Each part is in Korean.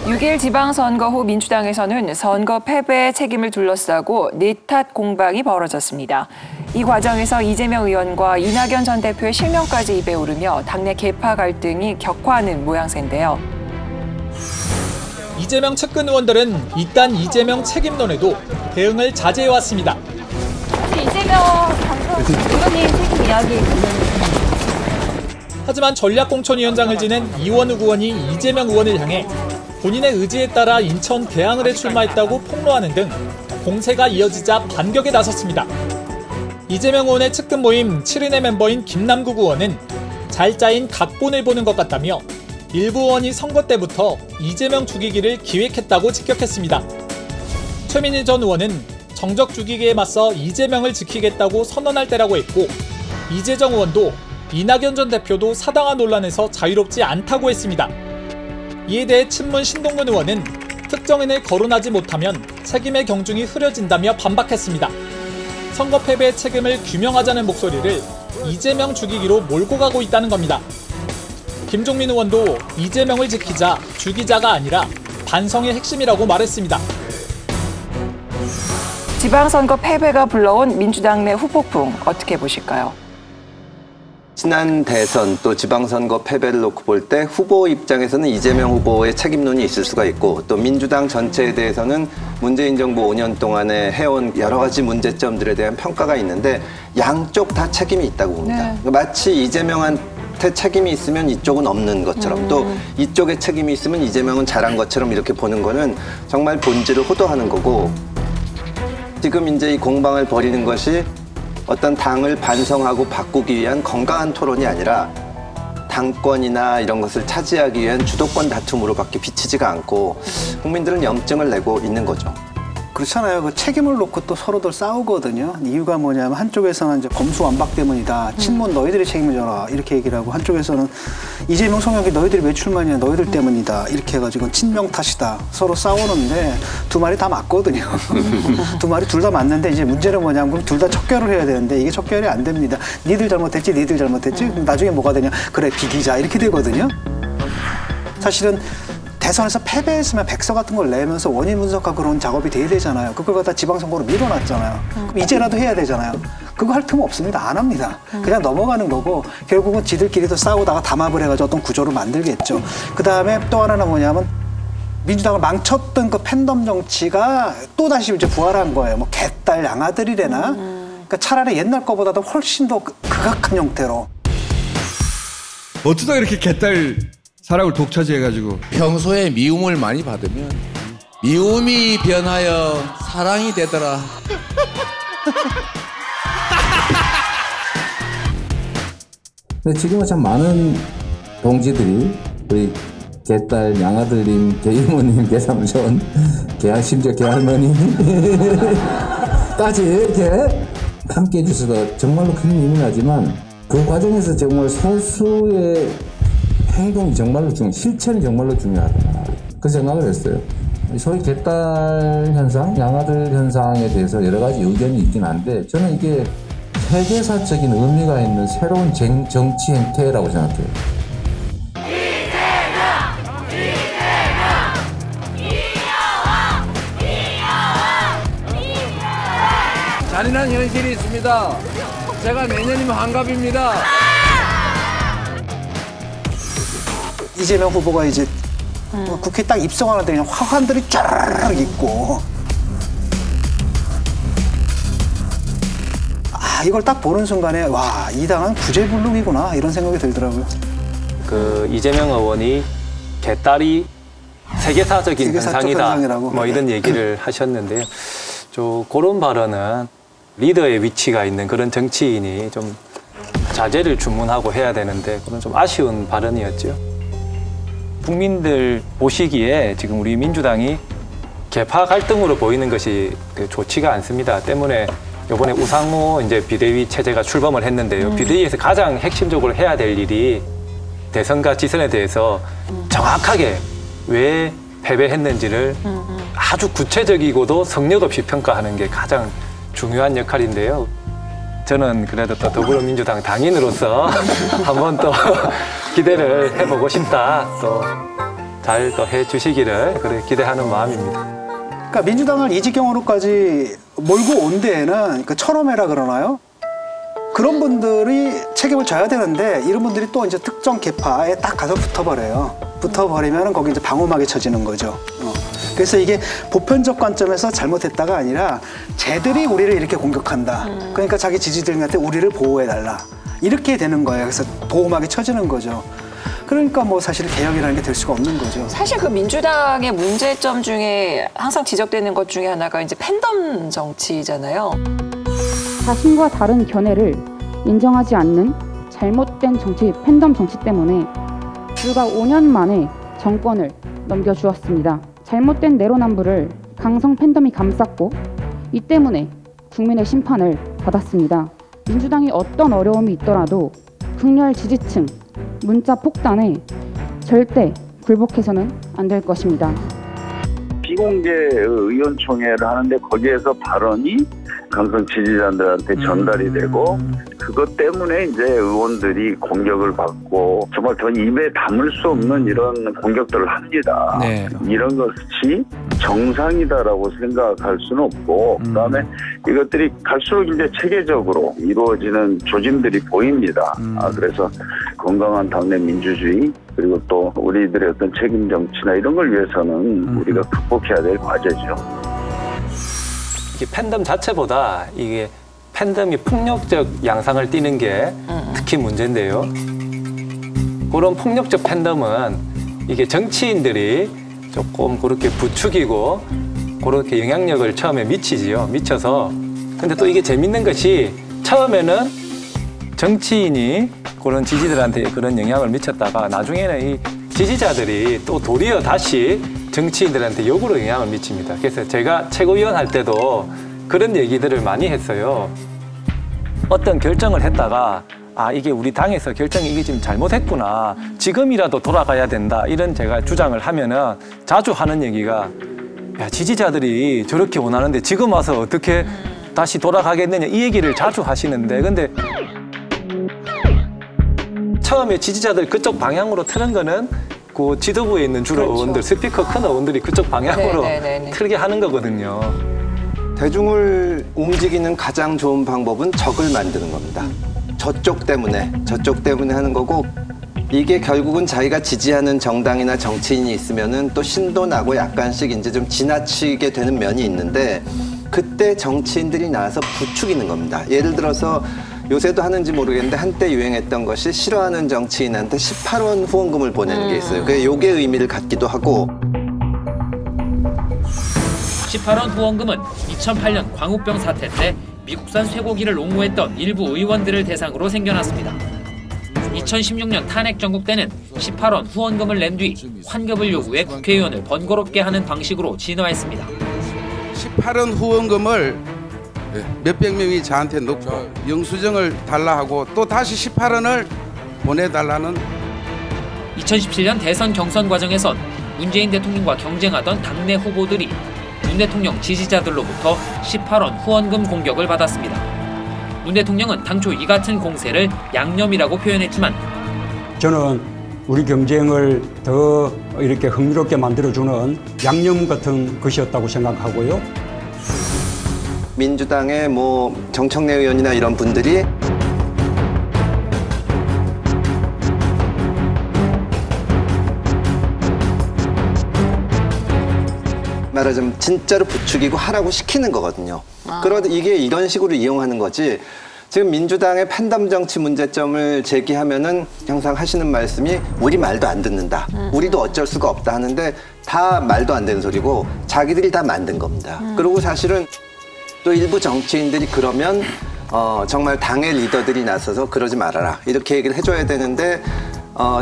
6일 지방선거 후 민주당에서는 선거 패배의 책임을 둘러싸고 내탓 공방이 벌어졌습니다. 이 과정에서 이재명 의원과 이낙연 전 대표의 실명까지 입에 오르며 당내 계파 갈등이 격화하는 모양새인데요. 이재명 측근 의원들은 이딴 이재명 책임론에도 대응을 자제해왔습니다. 이재명 의원님 책임 이야기 하지만 전략공천위원장을 지낸 이원욱 의원이 이재명 의원을 향해 본인의 의지에 따라 인천 계양을에 출마했다고 폭로하는 등 공세가 이어지자 반격에 나섰습니다. 이재명 의원의 측근 모임 7인의 멤버인 김남국 의원은 잘 짜인 각본을 보는 것 같다며 일부 의원이 선거 때부터 이재명 죽이기를 기획했다고 직격했습니다. 최민희 전 의원은 정적 죽이기에 맞서 이재명을 지키겠다고 선언할 때라고 했고, 이재정 의원도 이낙연 전 대표도 사당화 논란에서 자유롭지 않다고 했습니다. 이에 대해 친문 신동근 의원은 특정인을 거론하지 못하면 책임의 경중이 흐려진다며 반박했습니다. 선거 패배의 책임을 규명하자는 목소리를 이재명 죽이기로 몰고 가고 있다는 겁니다. 김종민 의원도 이재명을 지키자 죽이자가 아니라 반성의 핵심이라고 말했습니다. 지방선거 패배가 불러온 민주당 내 후폭풍 어떻게 보실까요? 지난 대선 또 지방선거 패배를 놓고 볼 때 후보 입장에서는 이재명 후보의 책임론이 있을 수가 있고, 또 민주당 전체에 대해서는 문재인 정부 5년 동안에 해온 여러 가지 문제점들에 대한 평가가 있는데 양쪽 다 책임이 있다고 봅니다. 네. 마치 이재명한테 책임이 있으면 이쪽은 없는 것처럼, 또 이쪽에 책임이 있으면 이재명은 잘한 것처럼 이렇게 보는 거는 정말 본질을 호도하는 거고, 지금 이제 이 공방을 벌이는 것이 어떤 당을 반성하고 바꾸기 위한 건강한 토론이 아니라 당권이나 이런 것을 차지하기 위한 주도권 다툼으로밖에 비치지가 않고 국민들은 염증을 내고 있는 거죠. 그렇잖아요. 그 책임을 놓고 또 서로들 싸우거든요. 이유가 뭐냐면 한쪽에서는 이제 검수완박 때문이다. 친문 너희들이 책임을 져라. 이렇게 얘기를 하고, 한쪽에서는 이재명 성역이 너희들이 왜 출마냐. 너희들 때문이다. 이렇게 해가지고 친명 탓이다. 서로 싸우는데 두 말이 다 맞거든요. 두 말이 둘 다 맞는데 이제 문제는 뭐냐면 둘 다 척결을 해야 되는데 이게 척결이 안 됩니다. 니들 잘못했지, 니들 잘못했지. 나중에 뭐가 되냐. 그래, 비기자. 이렇게 되거든요. 사실은 대선에서 패배했으면 백서 같은 걸 내면서 원인 분석하고 그런 작업이 돼야 되잖아요. 그걸 갖다 지방선거로 밀어놨잖아요. 그럼 이제라도 해야 되잖아요. 그거 할 틈 없습니다. 안 합니다. 그냥 넘어가는 거고, 결국은 지들끼리도 싸우다가 담합을 해가지고 어떤 구조를 만들겠죠. 그다음에 또 하나는 뭐냐면 민주당을 망쳤던 그 팬덤 정치가 또다시 이제 부활한 거예요. 뭐 개딸 양아들이래나. 그러니까 차라리 옛날 거보다도 훨씬 더 극악한 형태로. 어쩌다 이렇게 개딸 사랑을 독차지해가지고. 평소에 미움을 많이 받으면 미움이 변하여 사랑이 되더라. 근데 지금은 참 많은 동지들이 우리 개딸 양아들님, 개이모님, 개삼촌, 심지어 개할머니까지 이렇게 함께 해주셔서 정말로 큰 힘이 나지만, 그 과정에서 정말 소수의 행동이 정말로 실천이 정말로 중요하다. 그 생각을 했어요. 소위 개딸 현상, 양아들 현상에 대해서 여러 가지 의견이 있긴 한데, 저는 이게 세계사적인 의미가 있는 새로운 정치 행태라고 생각해요. 잔인한 현실이 있습니다. 제가 내년이면 환갑입니다. 이재명 후보가 이제 국회에 딱 입성하는데 그냥 화관들이 쫙 있고, 이걸 딱 보는 순간에 와, 이 당은 구제불능이구나 이런 생각이 들더라고요. 그 이재명 의원이 개딸이 세계사적인 현상이다, 뭐 이런 얘기를 하셨는데요. 그런 발언은 리더의 위치가 있는 그런 정치인이 좀 자제를 주문하고 해야 되는데, 그런 좀 아쉬운 발언이었죠. 국민들 보시기에 지금 우리 민주당이 계파 갈등으로 보이는 것이 좋지가 않습니다. 때문에 이번에 우상호 이제 비대위 체제가 출범을 했는데요. 비대위에서 가장 핵심적으로 해야 될 일이 대선과 지선에 대해서 정확하게 왜 패배했는지를 아주 구체적이고도 성역 없이 평가하는 게 가장 중요한 역할인데요. 저는 그래도 또 더불어민주당 당인으로서 한번 또 기대를 해보고 싶다. 또 잘 또 해주시기를 그래 기대하는 마음입니다. 그러니까 민주당을 이 지경으로까지 몰고 온 데에는 그 철험해라 그러나요? 그런 분들이 책임을 져야 되는데 이런 분들이 또 이제 특정 계파에 딱 가서 붙어버려요. 붙어버리면 거기 이제 방어막에 쳐지는 거죠. 그래서 이게 보편적 관점에서 잘못했다가 아니라 쟤들이 우리를 이렇게 공격한다. 그러니까 자기 지지들한테 우리를 보호해달라. 이렇게 되는 거예요. 그래서 보호막이 쳐지는 거죠. 그러니까 뭐 사실 개혁이라는 게 될 수가 없는 거죠. 사실 그 민주당의 문제점 중에 항상 지적되는 것 중에 하나가 이제 팬덤 정치잖아요. 자신과 다른 견해를 인정하지 않는 잘못된 정치, 팬덤 정치 때문에 불과 5년 만에 정권을 넘겨주었습니다. 잘못된 내로남불을 강성 팬덤이 감쌌고 이 때문에 국민의 심판을 받았습니다. 민주당이 어떤 어려움이 있더라도 극렬 지지층, 문자 폭탄에 절대 굴복해서는 안 될 것입니다. 비공개 의원총회를 하는데 거기에서 발언이 강성 지지자들한테 전달이 되고 그것 때문에 이제 의원들이 공격을 받고 정말 더 입에 담을 수 없는 이런 공격들을 합니다. 네. 이런 것이 정상이다라고 생각할 수는 없고 그다음에 이것들이 갈수록 이제 체계적으로 이루어지는 조짐들이 보입니다. 그래서 건강한 당내 민주주의 그리고 또 우리들의 어떤 책임 정치나 이런 걸 위해서는 우리가 극복해야 될 과제죠. 이 팬덤 자체보다 이게 팬덤이 폭력적 양상을 띠는 게 특히 문제인데요. 그런 폭력적 팬덤은 이게 정치인들이 조금 그렇게 부추기고 그렇게 영향력을 처음에 미치지요. 미쳐서. 근데 또 이게 재밌는 것이 처음에는 정치인이 그런 지지들한테 그런 영향을 미쳤다가 나중에는 이 지지자들이 또 도리어 다시 정치인들한테 역으로 영향을 미칩니다. 그래서 제가 최고위원 할 때도 그런 얘기들을 많이 했어요. 어떤 결정을 했다가 아 이게 우리 당에서 결정이 이게 지금 잘못했구나. 지금이라도 돌아가야 된다. 이런 제가 주장을 하면은 자주 하는 얘기가 야 지지자들이 저렇게 원하는데 지금 와서 어떻게 다시 돌아가겠느냐 이 얘기를 자주 하시는데 근데 처음에 지지자들 그쪽 방향으로 트는 거는 그 지도부에 있는 주로 그렇죠. 의원들, 스피커 큰 의원들이 그쪽 방향으로 틀게 하는 거거든요. 대중을 움직이는 가장 좋은 방법은 적을 만드는 겁니다. 저쪽 때문에 하는 거고 이게 결국은 자기가 지지하는 정당이나 정치인이 있으면은 또 신도 나고 약간씩 이제 좀 지나치게 되는 면이 있는데 그때 정치인들이 나와서 부추기는 겁니다. 예를 들어서 요새도 하는지 모르겠는데 한때 유행했던 것이 싫어하는 정치인한테 18원 후원금을 보내는 게 있어요. 그게 요게 의미를 갖기도 하고 18원 후원금은 2008년 광우병 사태 때 미국산 쇠고기를 옹호했던 일부 의원들을 대상으로 생겨났습니다. 2016년 탄핵 전국 때는 18원 후원금을 낸 뒤 환급을 요구해 국회의원을 번거롭게 하는 방식으로 진화했습니다. 18원 후원금을 몇백 명이 저한테 넣고 영수증을 달라 하고 또 다시 18원을 보내달라는 2017년 대선 경선 과정에선 문재인 대통령과 경쟁하던 당내 후보들이 윤 대통령 지지자들로부터 18원 후원금 공격을 받았습니다. 윤 대통령은 당초 이 같은 공세를 양념이라고 표현했지만 저는 우리 경쟁을 더 이렇게 흥미롭게 만들어주는 양념 같은 것이었다고 생각하고요. 민주당의 뭐 정청래 의원이나 이런 분들이 말하자면 진짜로 부추기고 하라고 시키는 거거든요. 그러다 이게 이런 식으로 이용하는 거지. 지금 민주당의 팬덤 정치 문제점을 제기하면은 항상 하시는 말씀이 우리 말도 안 듣는다. 우리도 어쩔 수가 없다 하는데 다 말도 안 되는 소리고 자기들이 다 만든 겁니다. 그리고 사실은 또 일부 정치인들이 그러면 정말 당의 리더들이 나서서 그러지 말아라 이렇게 얘기를 해줘야 되는데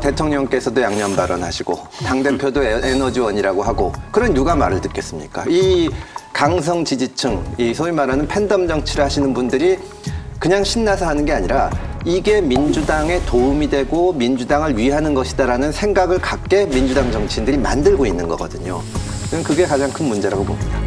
대통령께서도 양념 발언하시고 당대표도 에너지원이라고 하고 그런 누가 말을 듣겠습니까? 이 강성 지지층, 이 소위 말하는 팬덤 정치를 하시는 분들이 그냥 신나서 하는 게 아니라 이게 민주당에 도움이 되고 민주당을 위하는 것이다라는 생각을 갖게 민주당 정치인들이 만들고 있는 거거든요. 그게 가장 큰 문제라고 봅니다.